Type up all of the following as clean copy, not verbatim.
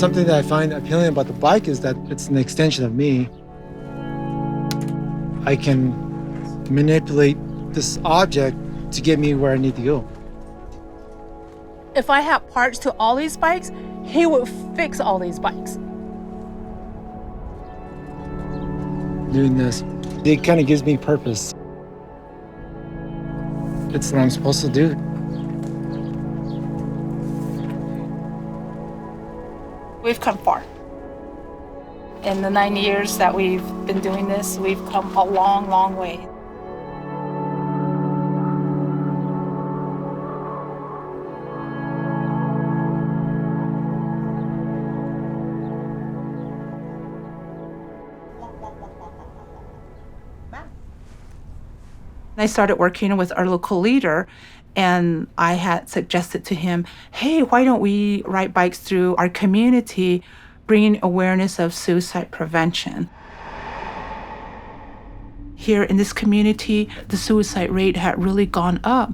Something that I find appealing about the bike is that it's an extension of me. I can manipulate this object to get me where I need to go. If I had parts to all these bikes, he would fix all these bikes. Doing this, it kind of gives me purpose. It's what I'm supposed to do. We've come far. In the 9 years that we've been doing this, we've come a long, long way. I started working with our local leader, and I had suggested to him, hey, why don't we ride bikes through our community, bringing awareness of suicide prevention. Here in this community, the suicide rate had really gone up.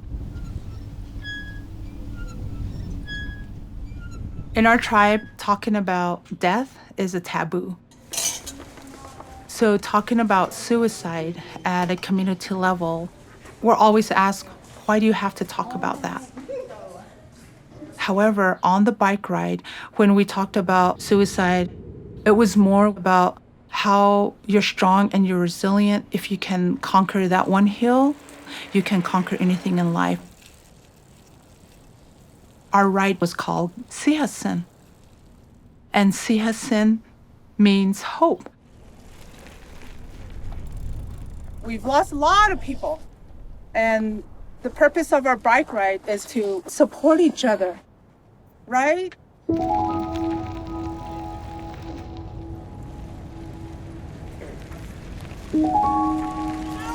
In our tribe, talking about death is a taboo. So talking about suicide at a community level, we're always asked, why do you have to talk about that? However, on the bike ride, when we talked about suicide, it was more about how you're strong and you're resilient. If you can conquer that one hill, you can conquer anything in life. Our ride was called SiiHasin. And SiiHasin means hope. We've lost a lot of people. And the purpose of our bike ride is to support each other, right? Go,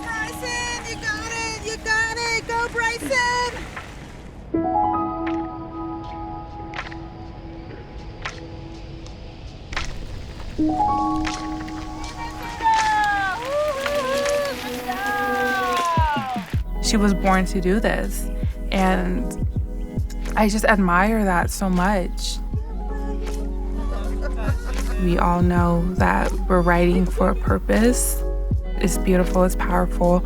Bryson! You got it! You got it! Go, Bryson! She was born to do this, and I just admire that so much. We all know that we're writing for a purpose. It's beautiful, it's powerful,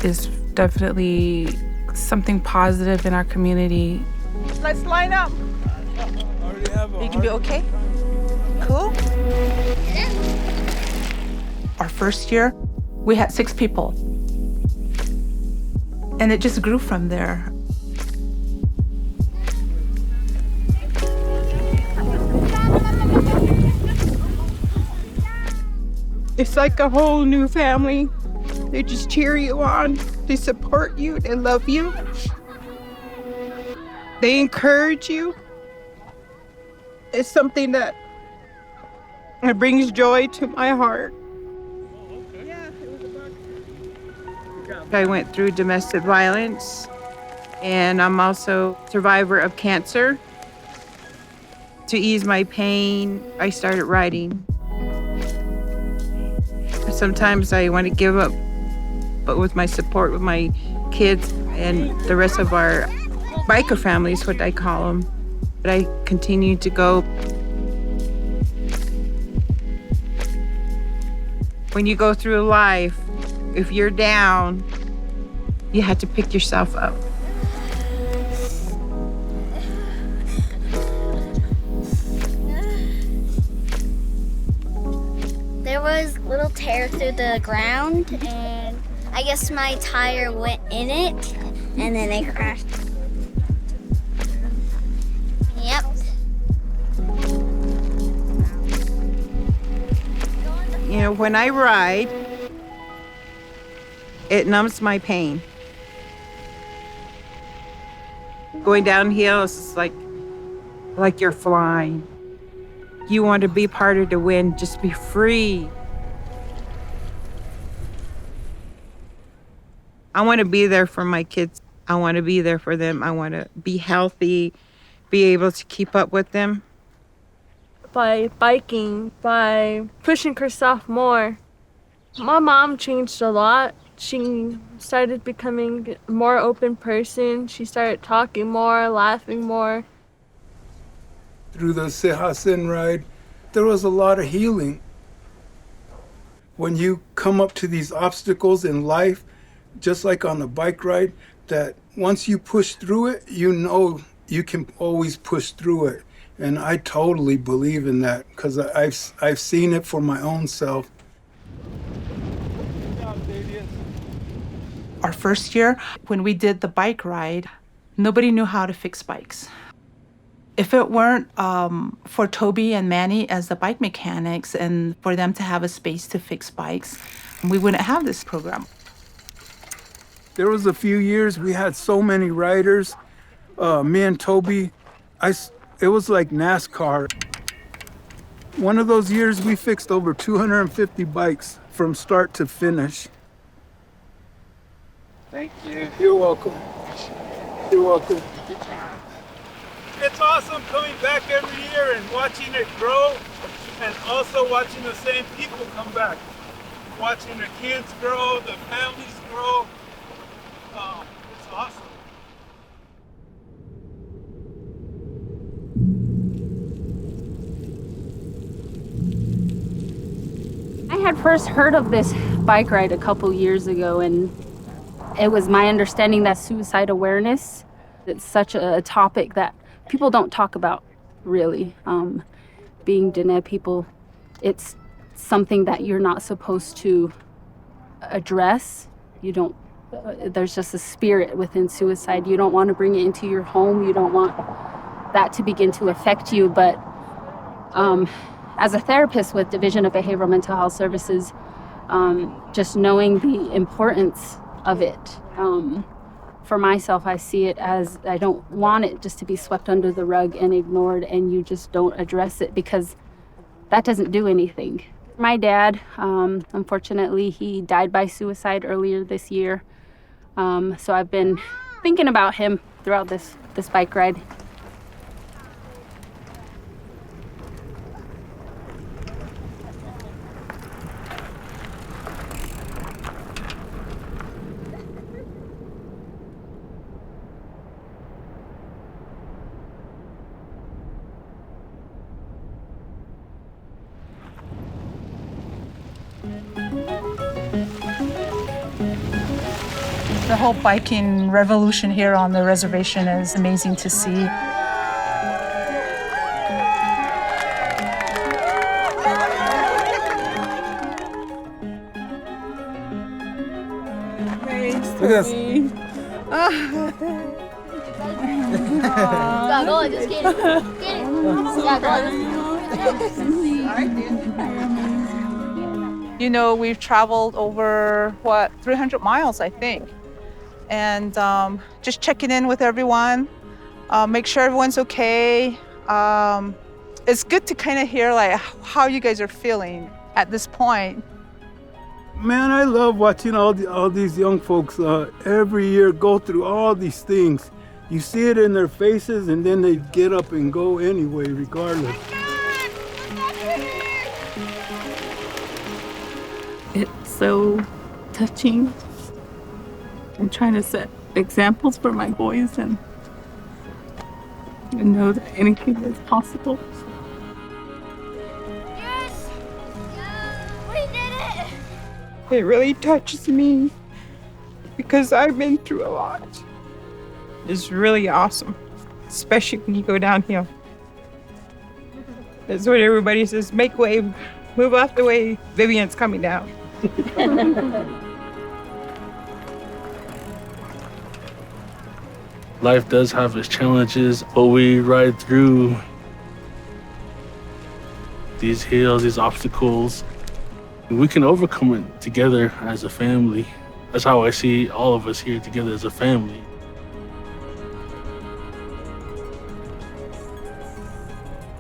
it's definitely something positive in our community. Let's line up. You can be okay? Cool? Our first year, we had 6 people. And it just grew from there. It's like a whole new family. They just cheer you on. They support you. They love you. They encourage you. It's something that it brings joy to my heart. I went through domestic violence, and I'm also a survivor of cancer. To ease my pain, I started writing. Sometimes I want to give up, but with my support with my kids and the rest of our biker family is what I call them. But I continue to go. When you go through life, if you're down, you have to pick yourself up. There was a little tear through the ground, and I guess my tire went in it, and then it crashed. Yep. You know, when I ride, it numbs my pain. Going downhill is like you're flying. You want to be part of the wind, just be free. I want to be there for my kids. I want to be there for them. I want to be healthy, be able to keep up with them. By biking, by pushing herself more. My mom changed a lot. She started becoming a more open person. She started talking more, laughing more. through the SiiHasin ride, there was a lot of healing. When you come up to these obstacles in life, just like on the bike ride, that once you push through it, you know you can always push through it. And I totally believe in that because I've seen it for my own self. Our first year, when we did the bike ride, nobody knew how to fix bikes. If it weren't for Toby and Manny as the bike mechanics and for them to have a space to fix bikes, we wouldn't have this program. There was a few years we had so many riders. Me and Toby, it was like NASCAR. One of those years we fixed over 250 bikes from start to finish. Thank you. You're welcome. You're welcome. It's awesome coming back every year and watching it grow, and also watching the same people come back. Watching the kids grow, the families grow. It's awesome. I had first heard of this bike ride a couple years ago, and it was my understanding that suicide awareness, it's such a topic that people don't talk about, really. Being Diné people, it's something that you're not supposed to address. You don't, there's just a spirit within suicide. You don't want to bring it into your home. You don't want that to begin to affect you. But as a therapist with Division of Behavioral Mental Health Services, just knowing the importance of it. For myself, I see it as I don't want it just to be swept under the rug and ignored, and you just don't address it because that doesn't do anything. My dad, unfortunately, he died by suicide earlier this year. So I've been thinking about him throughout this bike ride. The whole biking revolution here on the reservation is amazing to see. Look at this. Go, just get it. Get it. Yeah, go. You know, we've traveled over, 300 miles, I think. And just checking in with everyone, make sure everyone's okay. It's good to kind of hear like how you guys are feeling at this point. Man, I love watching all these young folks every year go through all these things. You see it in their faces, and then they get up and go anyway, regardless. It's so touching. I'm trying to set examples for my boys and know that anything is possible. Yes! We did it! It really touches me because I've been through a lot. It's really awesome, especially when you go downhill. That's what everybody says, make way, move out the way, Vivian's coming down. Life does have its challenges, but we ride through these hills, these obstacles. We can overcome it together as a family. That's how I see all of us here together as a family.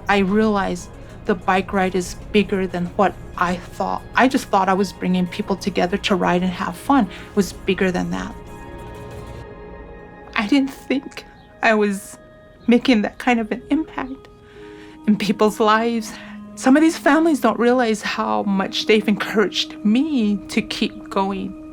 I realized the bike ride is bigger than what I thought. I just thought I was bringing people together to ride and have fun. It was bigger than that. I didn't think I was making that kind of an impact in people's lives. Some of these families don't realize how much they've encouraged me to keep going.